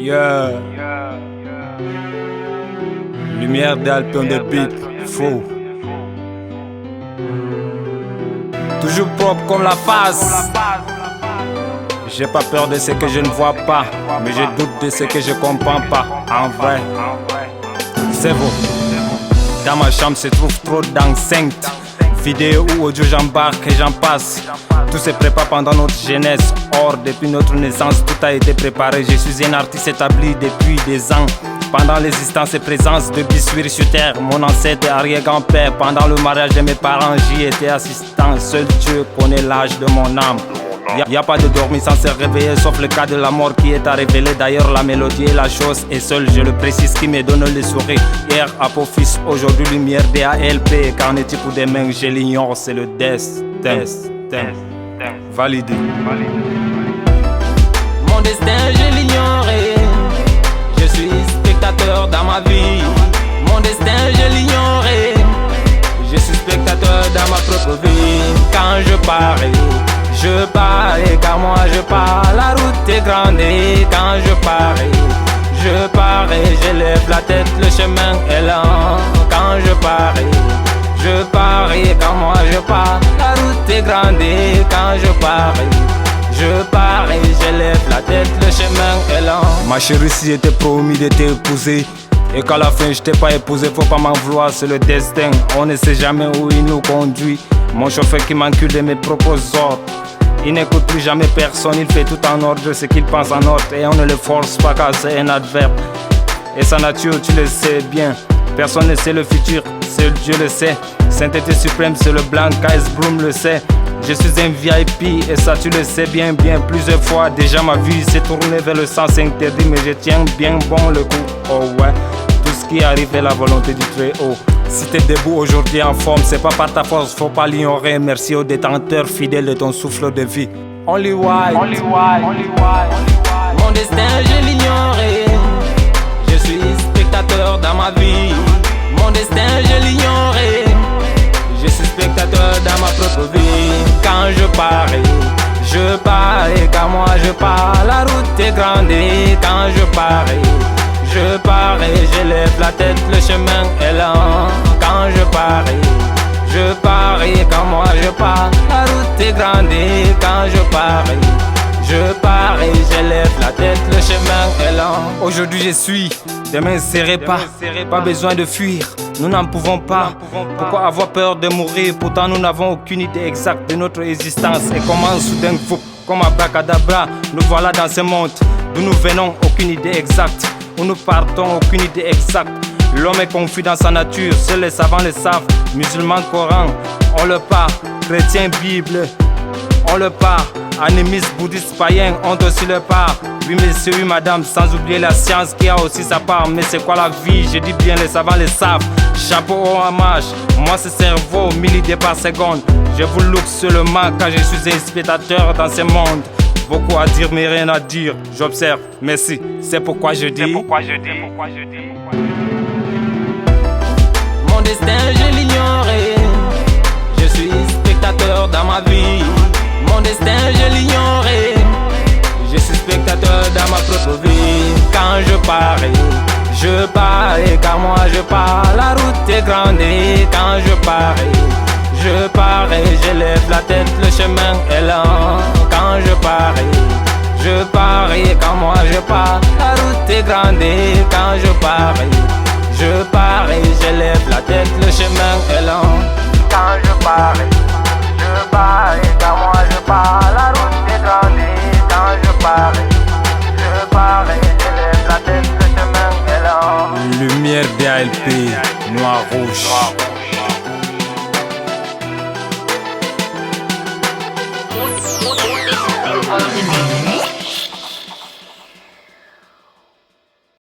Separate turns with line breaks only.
Yeah. Lumière d'Alpe on the beat, faux. Toujours propre comme la face. J'ai pas peur de ce que je ne vois pas, mais je doute de ce que je comprends pas. En vrai, c'est vous. Dans ma chambre se trouve trop d'enceintes. Vidéo ou audio, j'embarque et j'en passe. Tout se prépare pendant notre jeunesse. Or, depuis notre naissance, tout a été préparé. Je suis un artiste établi depuis des ans. Pendant l'existence et présence de Bissuir sur terre, mon ancêtre et arrière-grand-père. Pendant le mariage de mes parents, j'y étais assistant. Seul Dieu connaît l'âge de mon âme. Y a pas de dormir sans se réveiller, sauf le cas de la mort qui est à révéler. D'ailleurs la mélodie est la chose, et seul je le précise, qui me donne le sourire. Hier Apophis, aujourd'hui lumière DALP. Qu'en est-il pour demain, je l'ignore, c'est le destin. Validé.
Mon destin je l'ignorais. Je suis spectateur dans ma vie. Mon destin je l'ignorais. Je suis spectateur dans ma propre vie. Quand je parie, je parie, car moi je pars, la route est grande. Et quand je parie, je lève la tête, le chemin est lent. Quand je parie, car moi je pars, la route est grande. Et quand je parie, je lève la tête, le chemin est lent.
Ma chérie, si j'étais promis de t'épouser, et qu'à la fin je t'ai pas épousé, faut pas m'en vouloir, c'est le destin. On ne sait jamais où il nous conduit. Mon chauffeur qui m'encule de mes propres ordres. Il n'écoute plus jamais personne, il fait tout en ordre, ce qu'il pense en ordre. Et on ne le force pas car c'est un adverbe. Et sa nature, tu le sais bien. Personne ne sait le futur, seul Dieu le sait. Sainteté suprême, c'est le blanc, K.S. Broom le sait. Je suis un VIP et ça tu le sais bien. Plusieurs fois déjà ma vie s'est tournée vers le sens interdit. Mais je tiens bien bon le coup, oh ouais. Tout ce qui arrive est la volonté du Très-Haut. Si t'es debout aujourd'hui en forme, c'est pas par ta force, faut pas l'ignorer. Merci au détenteur fidèle de ton souffle de vie. Only white.
Mon destin je l'ignorais. Je suis spectateur dans ma vie. Mon destin je l'ignorais. Je suis spectateur dans ma propre vie. Quand je parie, car moi je pars, la route est grande. Et quand je parie, je lève la tête, le chemin est lent. Quand je parie, car moi je pars, la route est grande. Et quand je parie, je lève la tête, le chemin est lent.
Aujourd'hui je suis, demain serai pas. Pas besoin de fuir, nous n'en pouvons pas. Pourquoi avoir peur de mourir? Pourtant nous n'avons aucune idée exacte de notre existence. Et comment soudain, comme abracadabra, nous voilà dans ce monde d'où nous venons, aucune idée exacte. Où nous partons, aucune idée exacte. L'homme est confus dans sa nature, seuls les savants le savent. Musulmans, Coran, on le part. Chrétien, Bible, on le part. Animistes, bouddhistes, païens, ont aussi le part. Oui monsieur, oui madame, sans oublier la science qui a aussi sa part. Mais c'est quoi la vie? Je dis bien, les savants le savent. Chapeau au hommage, moi c'est cerveau, 1000 idées par seconde. Je vous look seulement car je suis un spectateur dans ce monde. Beaucoup à dire mais rien à dire, j'observe, merci, c'est pourquoi je dis.
Mon destin je l'ignorais. Je suis spectateur dans ma vie. Mon destin je l'ignorais. Je suis spectateur dans ma propre vie. Quand je parie, car moi je pars, la route est grande. Et quand je parie, je lève la tête, le chemin est lent. Quand je parie, car moi je pars, la route est grande. Et quand je parie, je lève la tête, le chemin est lent. Quand je parie, car moi je pars, la route est grande. Et quand je parie, je lève la tête, le chemin est lent.
Lumière DALP, noir rouge.
Oh,